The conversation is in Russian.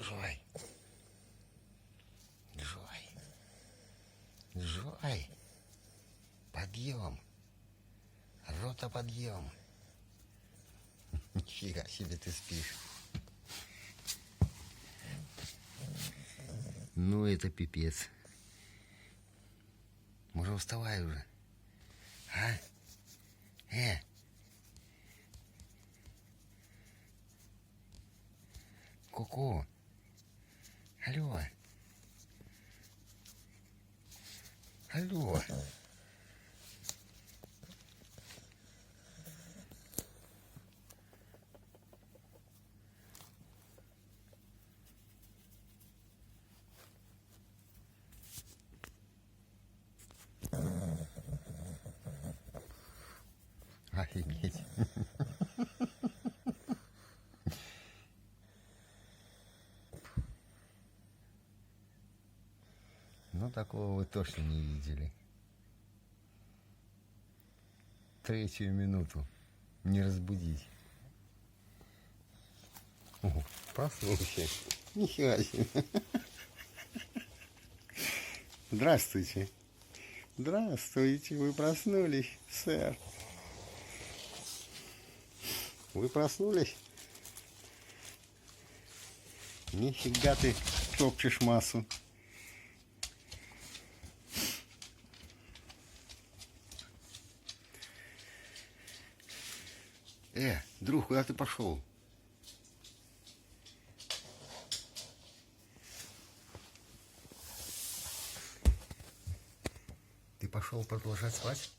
Жуй. Жуй. Жуй. Подъем. Рота подъем. Нифига себе ты спишь. Ну это пипец. Может, вставай уже. А? Ку-ку. Алло. Алло. Офигеть. Ну, такого вы точно не видели. 3-ю минуту. Не разбудить. О, проснулся. Нифига себе. Здравствуйте. Здравствуйте. Вы проснулись, сэр? Вы проснулись? Нифига ты топчешь массу. Друг, куда ты пошел? Ты пошел продолжать спать?